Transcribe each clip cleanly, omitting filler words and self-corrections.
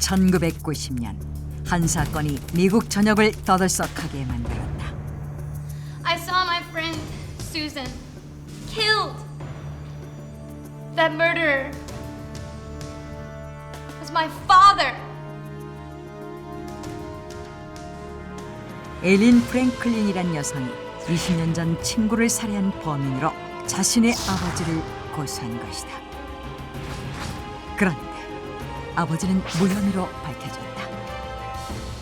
1990년 한 사건이 미국 전역을 떠들썩하게 만들었다. I saw my friend Susan killed. That murderer was my father. 엘린 프랭클린이란 여성이 20년 전 친구를 살해한 범인으로 자신의 아버지를 고소한 것이다. 그런데 아버지는 무혐의로 밝혀졌다.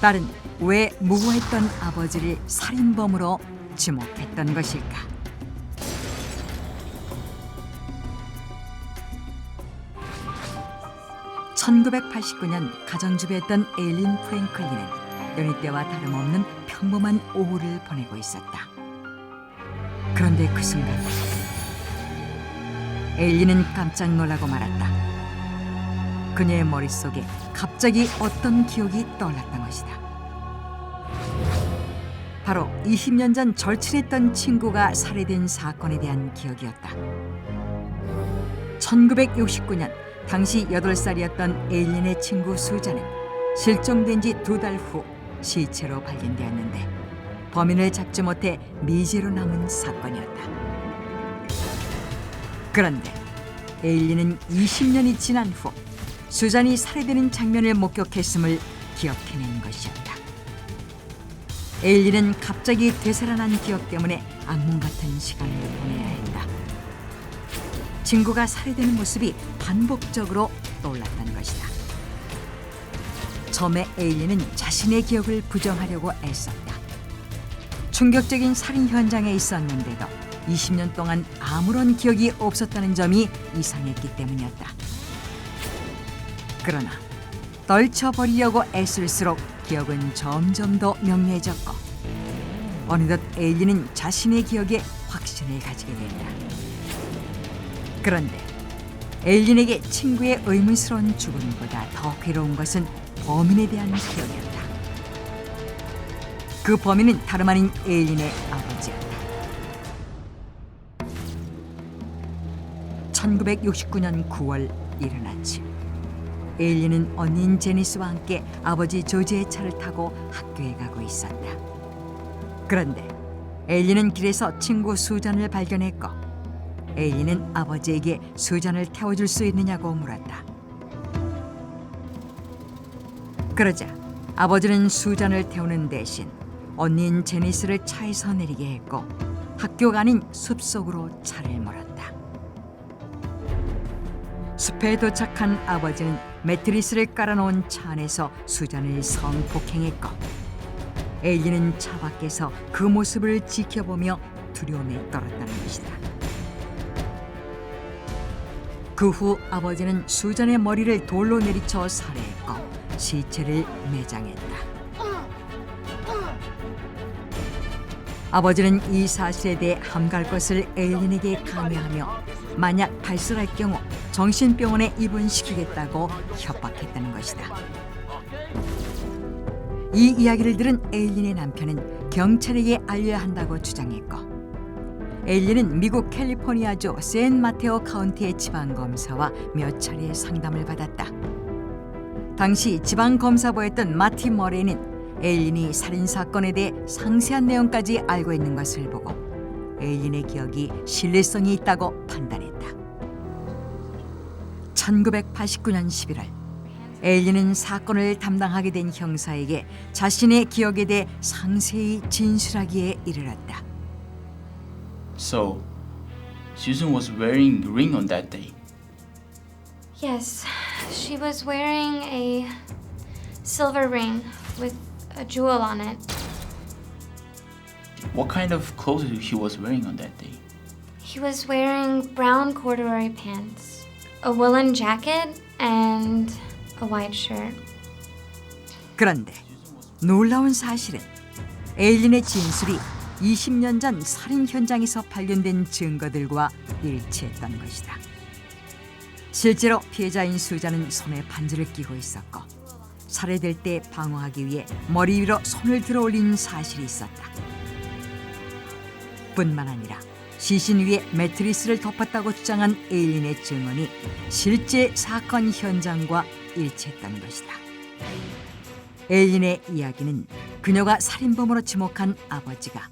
딸은 왜 무고했던 아버지를 살인범으로 지목했던 것일까? (1989년) 가정주부였던 에일린 프랭클린은 연희 때와 다름없는 평범한 오후를 보내고 있었다. 그런데 그 순간 에일린은 깜짝 놀라고 말았다. 그녀의 머릿속에 갑자기 어떤 기억이 떠올랐던 것이다. 바로 20년 전 절친했던 친구가 살해된 사건에 대한 기억이었다. 1969년 당시 8살이었던 에일린의 친구 수잔은 실종된 지 2달 후 시체로 발견되었는데 범인을 잡지 못해 미제로 남은 사건이었다. 그런데 에일린은 20년이 지난 후 수잔이 살해되는 장면을 목격했음을 기억해낸 것이었다. 에일린은 갑자기 되살아난 기억 때문에 악몽 같은 시간을 보내야 했다. 친구가 살해되는 모습이 반복적으로 떠올랐다는 것이다. 처음에 에일린은 자신의 기억을 부정하려고 애썼다. 충격적인 살인 현장에 있었는데도 20년 동안 아무런 기억이 없었다는 점이 이상했기 때문이었다. 그러나 떨쳐버리려고 애쓸수록 기억은 점점 더 명료해졌고 어느덧 에일린은 자신의 기억에 확신을 가지게 된다. 그런데 에일린에게 친구의 의문스러운 죽음보다 더 괴로운 것은 범인에 대한 기억이었다. 그 범인은 다름 아닌 에일린의 아버지였다. 1969년 9월 이른 아침 에일린은 언니인 제니스와 함께 아버지 조지의 차를 타고 학교에 가고 있었다. 그런데 에일린은 길에서 친구 수잔을 발견했고 에일린은 아버지에게 수잔을 태워줄 수 있느냐고 물었다. 그러자 아버지는 수잔을 태우는 대신 언니인 제니스를 차에서 내리게 했고 학교가 아닌 숲속으로 차를 몰았다. 숲에 도착한 아버지는 매트리스를 깔아놓은 차 안에서 수잔을 성폭행했고 에일린은 차 밖에서 그 모습을 지켜보며 두려움에 떨었다는 것이다. 그 후 아버지는 수잔의 머리를 돌로 내리쳐 살해했고 시체를 매장했다. 아버지는 이 사실에 대해 함갈 것을 에일린에게 강요하며 만약 발설할 경우 정신병원에 입원시키겠다고 협박했다는 것이다. 이 이야기를 들은 에일린의 남편은 경찰에게 알려야 한다고 주장했고 에일린은 미국 캘리포니아주 샌마테오 카운티의 지방검사와 몇 차례 상담을 받았다. 당시 지방검사부였던 마티 머레이는 에일린이 살인사건에 대해 상세한 내용까지 알고 있는 것을 보고 에일린의 기억이 신뢰성이 있다고 판단했다. 1989년 11월 에일린은 사건을 담당하게 된 형사에게 자신의 기억에 대해 상세히 진술하기에 이르렀다. So, Susan was wearing a ring on that day. Yes, she was wearing a silver ring with a jewel on it. What kind of clothes he was wearing on that day? He was wearing brown corduroy pants, a woolen jacket, and a white shirt. 그런데 놀라운 사실은 에일린의 진술이 20년 전 살인 현장에서 발견된 증거들과 일치했던 것이다. 실제로 피해자인 수잔은 손에 반지를 끼고 있었고 살해될 때 방어하기 위해 머리 위로 손을 들어 올린 사실이 있었다. 뿐만 아니라 시신 위에 매트리스를 덮었다고 주장한 에일린의 증언이 실제 사건 현장과 일치했다는 것이다. 에일린의 이야기는 그녀가 살인범으로 지목한 아버지가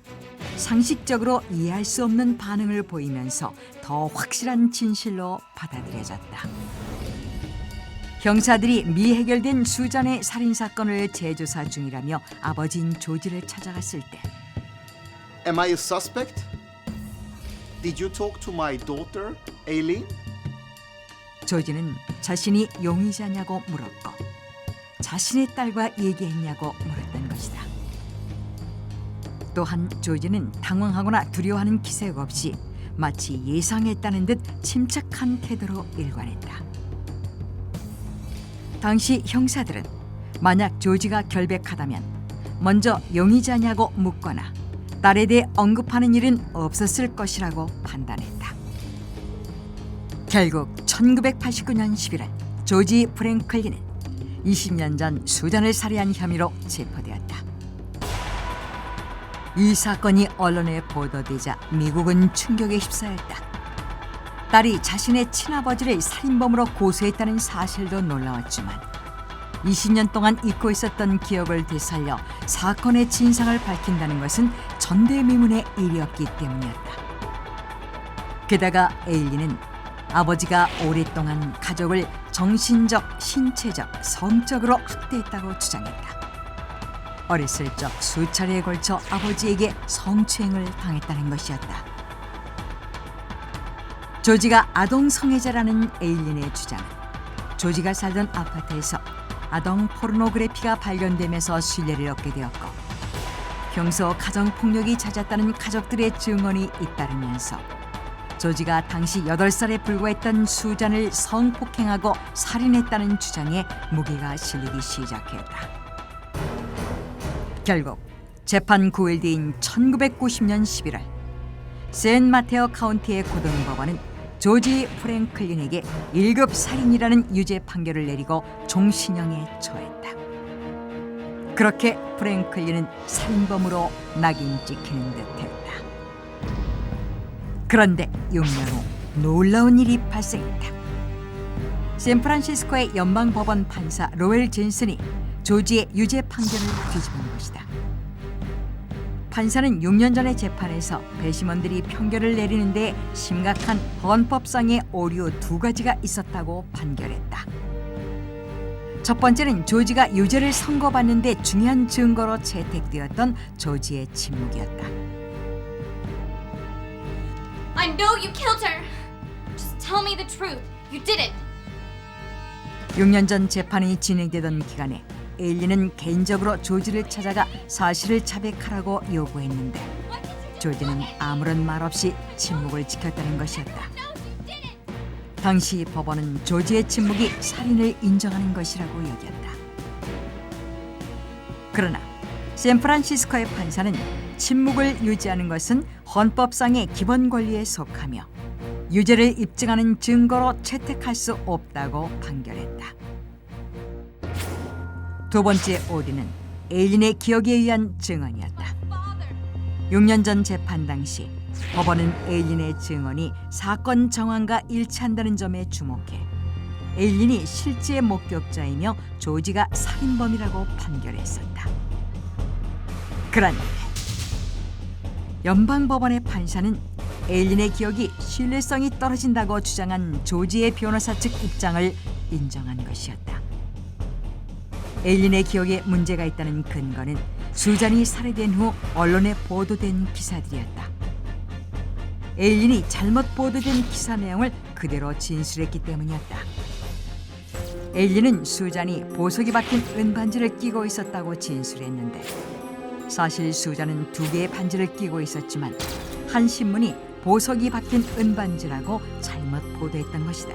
상식적으로 이해할 수 없는 반응을 보이면서 더 확실한 진실로 받아들여졌다. 형사들이 미해결된 수잔의 살인사건을 재조사 중이라며 아버지인 조지를 찾아갔을 때 Am I a suspect? Did you talk to my daughter, Aileen? 조지는 자신이 용의자냐고 물었고 자신의 딸과 얘기했냐고 물었던 것이다. 또한 조지는 당황하거나 두려워하는 기색 없이 마치 예상했다는 듯 침착한 태도로 일관했다. 당시 형사들은 만약 조지가 결백하다면 먼저 용의자냐고 묻거나 딸에 대해 언급하는 일은 없었을 것이라고 판단했다. 결국 1989년 11월 조지 프랭클린은 20년 전 수잔을 살해한 혐의로 체포되었다. 이 사건이 언론에 보도되자 미국은 충격에 휩싸였다. 딸이 자신의 친아버지를 살인범으로 고소했다는 사실도 놀라웠지만 20년 동안 잊고 있었던 기억을 되살려 사건의 진상을 밝힌다는 것은 전대미문의 일이었기 때문이었다. 게다가 에일린은 아버지가 오랫동안 가족을 정신적, 신체적, 성적으로 학대했다고 주장했다. 어렸을 적 수차례에 걸쳐 아버지에게 성추행을 당했다는 것이었다. 조지가 아동 성애자라는 에일린의 주장은 조지가 살던 아파트에서 아동 포르노그래피가 발견되면서 신뢰를 얻게 되었고 평소 가정폭력이 잦았다는 가족들의 증언이 잇따르면서 조지가 당시 8살에 불과했던 수잔을 성폭행하고 살인했다는 주장에 무게가 실리기 시작했다. 결국 재판 9일 뒤인 1990년 11월 샌마테오 카운티의 고등법원은 조지 프랭클린에게 1급 살인이라는 유죄 판결을 내리고 종신형에 처했다. 그렇게 프랭클린은 살인범으로 낙인 찍히는 듯했다. 그런데 6년 후 놀라운 일이 발생했다. 샌프란시스코의 연방법원 판사 로엘 젠슨이 조지의 유죄 판결을 뒤집은 것이다. 판사는 6년 전의 재판에서 배심원들이 판결을 내리는 데 심각한 헌법상의 오류 2가지가 있었다고 판결했다. 첫 번째는 조지가 유죄를 선고받는 데 중요한 증거로 채택되었던 조지의 침묵이었다. I know you killed her. Just tell me the truth. You did it. 6년 전 재판이 진행되던 기간에 에일린은 개인적으로 조지를 찾아가 사실을 자백하라고 요구했는데 조지는 아무런 말 없이 침묵을 지켰다는 것이었다. 당시 법원은 조지의 침묵이 살인을 인정하는 것이라고 여겼다. 그러나 샌프란시스코의 판사는 침묵을 유지하는 것은 헌법상의 기본 권리에 속하며 유죄를 입증하는 증거로 채택할 수 없다고 판결했다. 두 번째 오류는 에일린의 기억에 의한 증언이었다. 6년 전 재판 당시 법원은 에일린의 증언이 사건 정황과 일치한다는 점에 주목해 에일린이 실제 목격자이며 조지가 살인범이라고 판결했었다. 그런데 연방법원의 판사는 에일린의 기억이 신뢰성이 떨어진다고 주장한 조지의 변호사 측 입장을 인정한 것이었다. 에일린의 기억에 문제가 있다는 근거는 수잔이 살해된 후 언론에 보도된 기사들이었다. 에일린이 잘못 보도된 기사 내용을 그대로 진술했기 때문이었다. 에일린은 수잔이 보석이 박힌 은반지를 끼고 있었다고 진술했는데 사실 수잔은 2개의 반지를 끼고 있었지만 한 신문이 보석이 박힌 은반지라고 잘못 보도했던 것이다.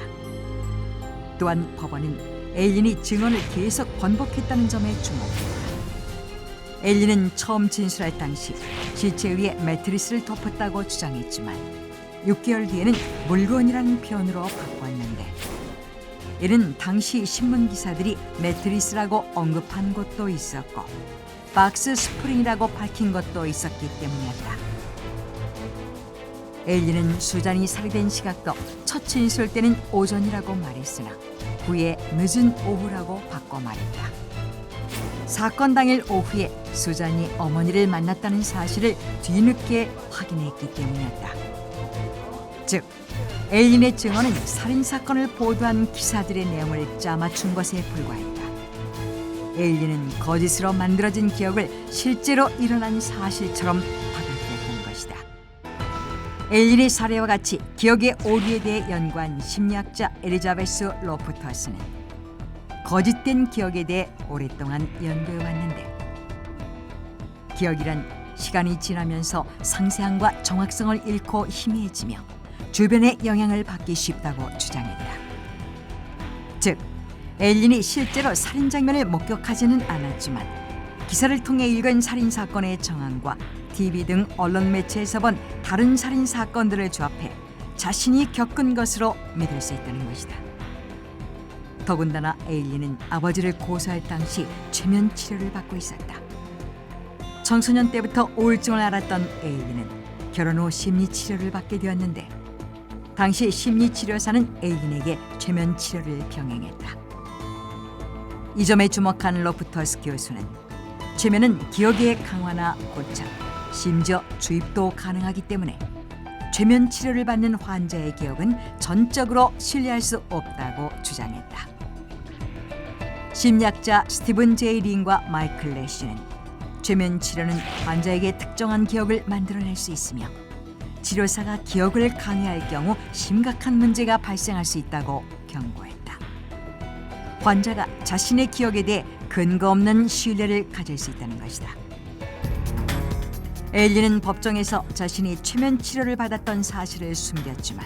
또한 법원은 에일린이 증언을 계속 번복했다는 점에 주목했다. 에일린은 처음 진술할 당시 시체 위에 매트리스를 덮었다고 주장했지만 6개월 뒤에는 물건이라는 표현으로 바꿨는데 이는 당시 신문 기사들이 매트리스라고 언급한 것도 있었고 박스 스프링이라고 밝힌 것도 있었기 때문이었다. 에일린은 수잔이 살해된 시각도 첫 진술 때는 오전이라고 말했으나 후에 늦은 오후라고 바꿔 말했다. 사건 당일 오후에 수잔이 어머니를 만났다는 사실을 뒤늦게 확인했기 때문이었다. 즉, 에일린의 증언은 살인사건을 보도한 기사들의 내용을 짜맞춘 것에 불과했다. 에일린은 거짓으로 만들어진 기억을 실제로 일어난 사실처럼 받아들였던 것이다. 에일린의 사례와 같이 기억의 오류에 대해 연구한 심리학자 엘리자베스 로프터스는 거짓된 기억에 대해 오랫동안 연구해왔는데, 기억이란 시간이 지나면서 상세함과 정확성을 잃고 희미해지며 주변의 영향을 받기 쉽다고 주장했다. 즉, 에일린이 실제로 살인 장면을 목격하지는 않았지만 기사를 통해 읽은 살인 사건의 정황과 TV 등 언론 매체에서 본 다른 살인 사건들을 조합해 자신이 겪은 것으로 믿을 수 있다는 것이다. 더군다나 에일린은 아버지를 고소할 당시 최면 치료를 받고 있었다. 청소년 때부터 우울증을 앓았던 에일린은 결혼 후 심리 치료를 받게 되었는데, 당시 심리 치료사는 에일린에게 최면 치료를 병행했다. 이 점에 주목한 로프터스 교수는 최면은 기억의 강화나 고착, 심지어 주입도 가능하기 때문에 최면 치료를 받는 환자의 기억은 전적으로 신뢰할 수 없다고 주장했다. 심리학자 스티븐 제이 린과 마이클 레시는 최면 치료는 환자에게 특정한 기억을 만들어낼 수 있으며 치료사가 기억을 강요할 경우 심각한 문제가 발생할 수 있다고 경고했다. 환자가 자신의 기억에 대해 근거 없는 신뢰를 가질 수 있다는 것이다. 에일린은 법정에서 자신이 최면 치료를 받았던 사실을 숨겼지만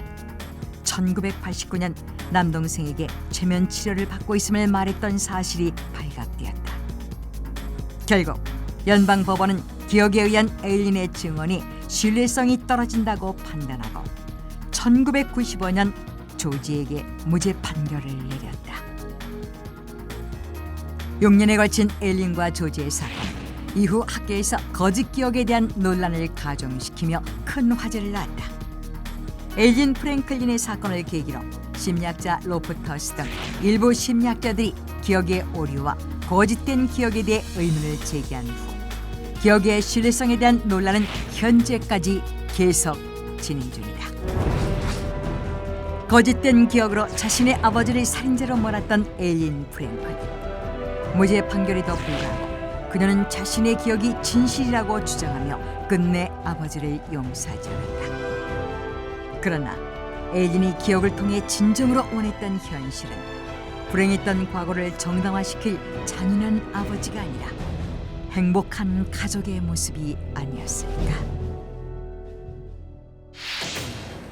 1989년 남동생에게 최면 치료를 받고 있음을 말했던 사실이 발각되었다. 결국 연방법원은 기억에 의한 에일린의 증언이 신뢰성이 떨어진다고 판단하고 1995년 조지에게 무죄 판결을 내렸다. 6년에 걸친 에일린과 조지의 사건, 이후 학교에서 거짓 기억에 대한 논란을 가중시키며 큰 화제를 낳았다. 에일린 프랭클린의 사건을 계기로 심리학자 로프터스 등 일부 심리학자들이 기억의 오류와 거짓된 기억에 대해 의문을 제기한 후 기억의 신뢰성에 대한 논란은 현재까지 계속 진행 중이다. 거짓된 기억으로 자신의 아버지를 살인죄로 몰았던 에일린 프랭클린. 무죄 판결에도 불구하고 그녀는 자신의 기억이 진실이라고 주장하며 끝내 아버지를 용서하지 않았다. 그러나 에일린이 기억을 통해 진정으로 원했던 현실은 불행했던 과거를 정당화시킬 잔인한 아버지가 아니라 행복한 가족의 모습이 아니었을까.